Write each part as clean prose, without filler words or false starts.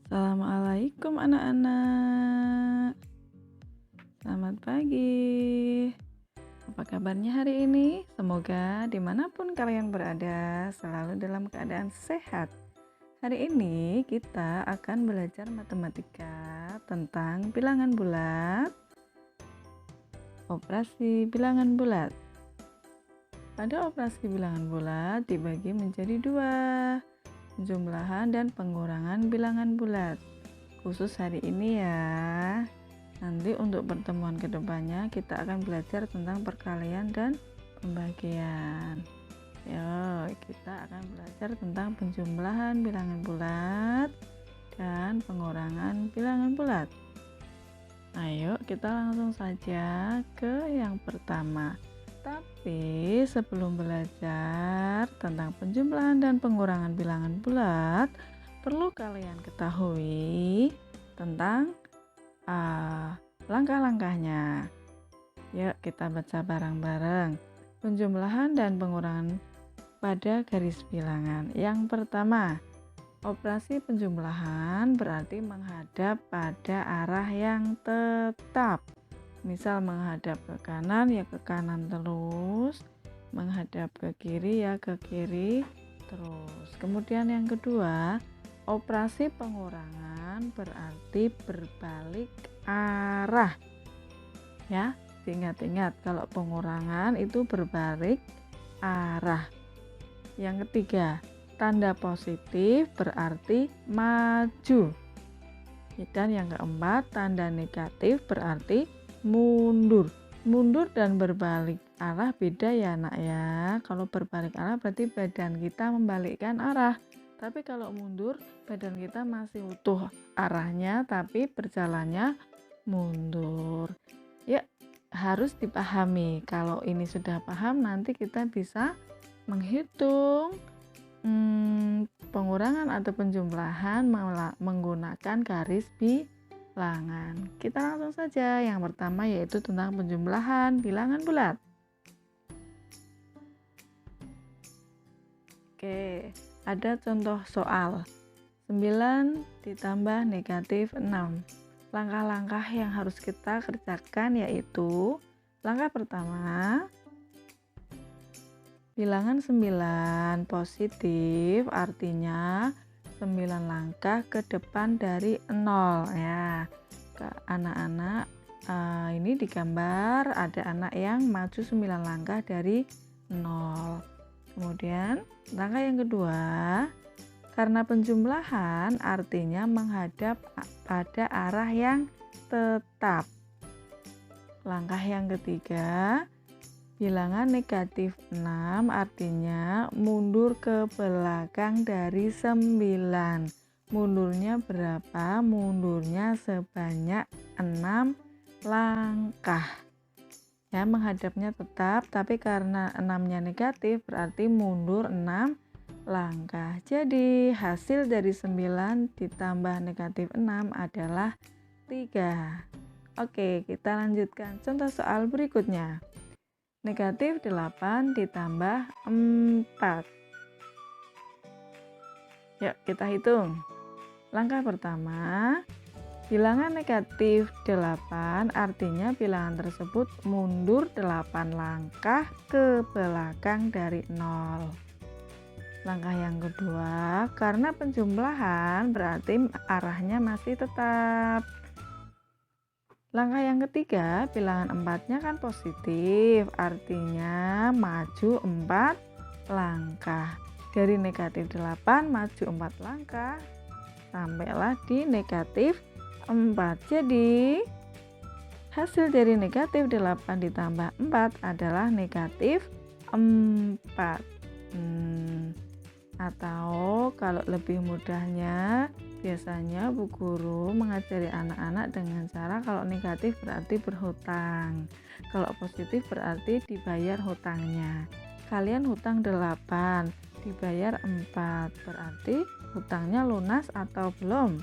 Assalamualaikum anak-anak. Selamat pagi. Apa kabarnya hari ini? Semoga dimanapun kalian berada selalu dalam keadaan sehat. Hari ini kita akan belajar matematika tentang bilangan bulat, operasi bilangan bulat. Pada operasi bilangan bulat dibagi menjadi dua, penjumlahan dan pengurangan bilangan bulat. Khusus hari ini ya. Nanti untuk pertemuan kedepannya kita akan belajar tentang perkalian dan pembagian. Kita akan belajar tentang penjumlahan bilangan bulat dan pengurangan bilangan bulat. Ayo kita langsung saja ke yang pertama. Tapi sebelum belajar tentang penjumlahan dan pengurangan bilangan bulat, perlu kalian ketahui tentang langkah-langkahnya. Yuk kita baca bareng-bareng. Penjumlahan dan pengurangan pada garis bilangan. Yang pertama, operasi penjumlahan berarti menghadap pada arah yang tetap. Misal menghadap ke kanan ya ke kanan terus, menghadap ke kiri ya ke kiri terus. Kemudian yang kedua, operasi pengurangan berarti berbalik arah. Ya, ingat-ingat kalau pengurangan itu berbalik arah. Yang ketiga, tanda positif berarti maju. Dan yang keempat, tanda negatif berarti mundur. Mundur dan berbalik arah beda ya nak ya. Kalau berbalik arah berarti badan kita membalikkan arah. Tapi kalau mundur, badan kita masih utuh arahnya tapi berjalannya mundur. Ya, harus dipahami. Kalau ini sudah paham, nanti kita bisa menghitung pengurangan atau penjumlahan menggunakan garis bilangan. Kita langsung saja. Yang pertama yaitu tentang penjumlahan bilangan bulat. Oke, ada contoh soal 9 ditambah negatif 6. Langkah-langkah yang harus kita kerjakan yaitu langkah pertama, bilangan 9 positif artinya 9 langkah ke depan dari 0 ya. Anak-anak ini digambar ada anak yang maju 9 langkah dari 0. Kemudian langkah yang kedua, karena penjumlahan artinya menghadap pada arah yang tetap. Langkah yang ketiga, bilangan negatif 6 artinya mundur ke belakang dari 9. Mundurnya berapa? Mundurnya sebanyak 6 langkah. Ya, menghadapnya tetap, tapi karena 6-nya negatif berarti mundur 6 langkah. Jadi hasil dari 9 ditambah negatif 6 adalah 3. Oke, kita lanjutkan contoh soal berikutnya. Negatif 8 ditambah 4. Yuk kita hitung. Langkah pertama, bilangan negatif 8 artinya bilangan tersebut mundur 8 langkah ke belakang dari 0. Langkah yang kedua, karena penjumlahan berarti arahnya masih tetap. Langkah yang ketiga, bilangan 4-nya kan positif, artinya maju 4 langkah. Dari negatif 8 maju 4 langkah, sampailah di negatif 4. Jadi, hasil dari negatif 8 ditambah 4 adalah negatif 4. Atau kalau lebih mudahnya, biasanya Bu Guru mengajari anak-anak dengan cara kalau negatif berarti berhutang, kalau positif berarti dibayar hutangnya. Kalian hutang 8, dibayar 4, berarti hutangnya lunas atau belum?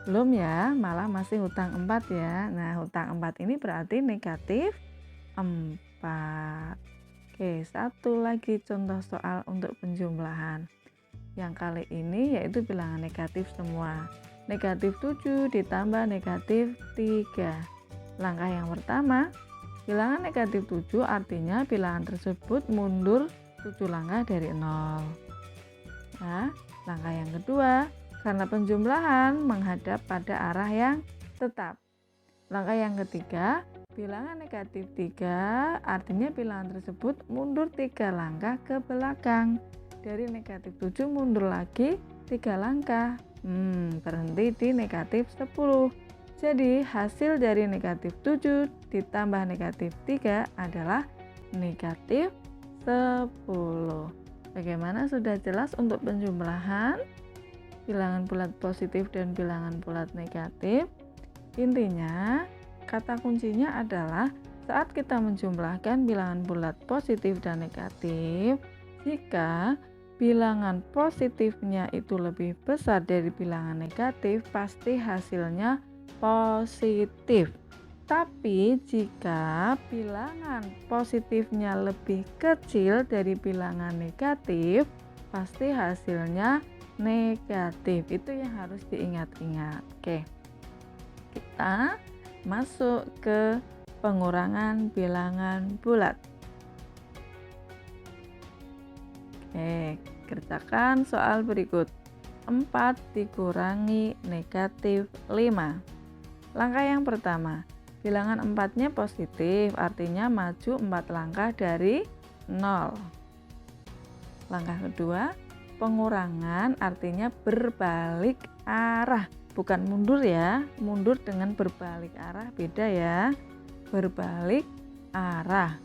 Belum ya, malah masih hutang 4 ya. Nah, hutang 4 ini berarti negatif 4. Oke, satu lagi contoh soal untuk penjumlahan. Yang kali ini yaitu bilangan negatif semua. negatif 7 ditambah negatif 3. Langkah yang pertama, bilangan negatif 7 artinya bilangan tersebut mundur 7 langkah dari 0. Nah, langkah yang kedua, karena penjumlahan menghadap pada arah yang tetap. Langkah yang ketiga, bilangan negatif 3 artinya bilangan tersebut mundur 3 langkah ke belakang. Dari negatif 7 mundur lagi 3 langkah. Berhenti di negatif 10. Jadi hasil dari negatif 7 ditambah negatif 3 adalah negatif 10. Bagaimana, sudah jelas untuk penjumlahan bilangan bulat positif dan bilangan bulat negatif? Intinya, kata kuncinya adalah saat kita menjumlahkan bilangan bulat positif dan negatif, jika bilangan positifnya itu lebih besar dari bilangan negatif, pasti hasilnya positif. Tapi jika bilangan positifnya lebih kecil dari bilangan negatif, pasti hasilnya negatif. Itu yang harus diingat-ingat. Oke. Kita masuk ke pengurangan bilangan bulat. Oke, kerjakan soal berikut. 4 dikurangi negatif 5. Langkah yang pertama, bilangan 4-nya positif, artinya maju 4 langkah dari 0. Langkah kedua, pengurangan artinya berbalik arah. Bukan mundur ya, mundur dengan berbalik arah beda ya, berbalik arah.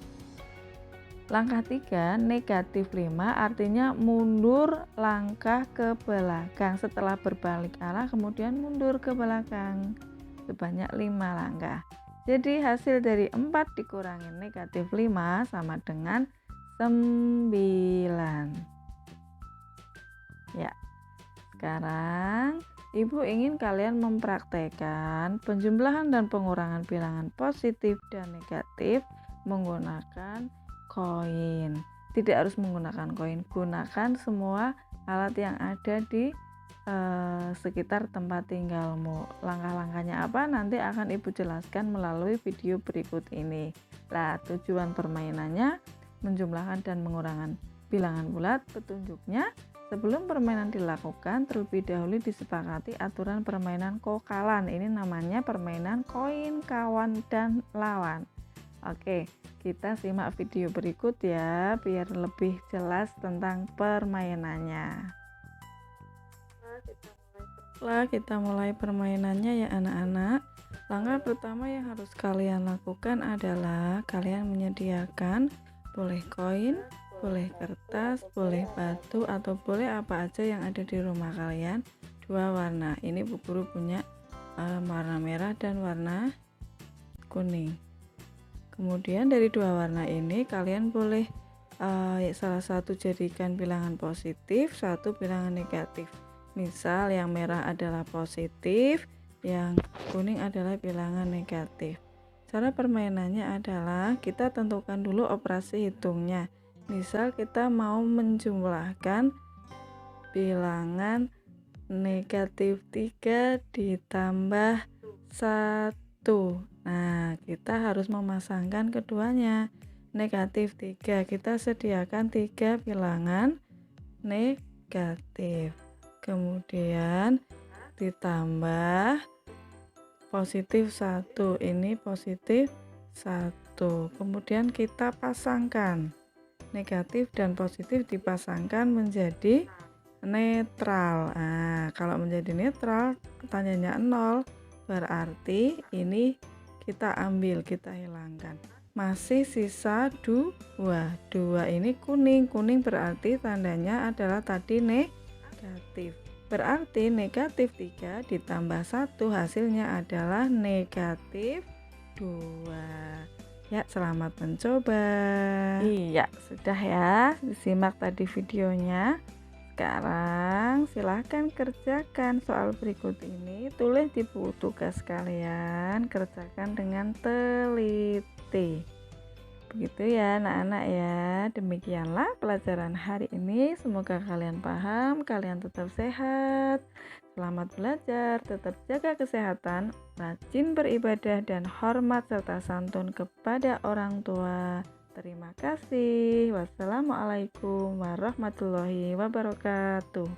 Langkah 3, negatif 5 artinya mundur langkah ke belakang. Setelah berbalik arah kemudian mundur ke belakang sebanyak 5 langkah. Jadi hasil dari 4 dikurangi negatif 5 sama dengan 9. Ya, sekarang Ibu ingin kalian mempraktekkan penjumlahan dan pengurangan bilangan positif dan negatif menggunakan koin. Tidak harus menggunakan koin, gunakan semua alat yang ada di sekitar tempat tinggalmu. Langkah-langkahnya apa nanti akan Ibu jelaskan melalui video berikut ini. Nah, tujuan permainannya menjumlahkan dan mengurangan bilangan bulat. Petunjuknya, sebelum permainan dilakukan, terlebih dahulu disepakati aturan permainan kokalan. Ini namanya permainan koin, kawan, dan lawan. Oke, kita simak video berikut ya, biar lebih jelas tentang permainannya. Setelah kita mulai permainannya ya anak-anak, langkah pertama yang harus kalian lakukan adalah kalian menyediakan boleh koin, boleh kertas, boleh batu, atau boleh apa aja yang ada di rumah kalian, 2 warna. Ini Bu Guru punya warna merah dan warna kuning. Kemudian dari 2 warna ini kalian boleh salah satu jadikan bilangan positif, satu bilangan negatif. Misal yang merah adalah positif, yang kuning adalah bilangan negatif. Cara permainannya adalah kita tentukan dulu operasi hitungnya. Misal kita mau menjumlahkan bilangan negatif 3 ditambah 1. Nah, kita harus memasangkan keduanya. Negatif 3, kita sediakan 3 bilangan negatif. Kemudian ditambah positif 1, ini positif 1. Kemudian kita pasangkan. Negatif dan positif dipasangkan menjadi netral. Nah, kalau menjadi netral, tandanya 0, berarti ini kita ambil, kita hilangkan. Masih sisa 2. 2 ini kuning. Kuning berarti tandanya adalah tadi negatif. Berarti negatif 3 ditambah 1 hasilnya adalah negatif 2. Ya, selamat mencoba. Iya, sudah ya, disimak tadi videonya. Sekarang silahkan kerjakan soal berikut ini. Tulis di buku tugas kalian, kerjakan dengan teliti. Begitu ya anak-anak ya. Demikianlah pelajaran hari ini. Semoga kalian paham, kalian tetap sehat. Selamat belajar, tetap jaga kesehatan, rajin beribadah dan hormat serta santun kepada orang tua. Terima kasih. Wassalamualaikum warahmatullahi wabarakatuh.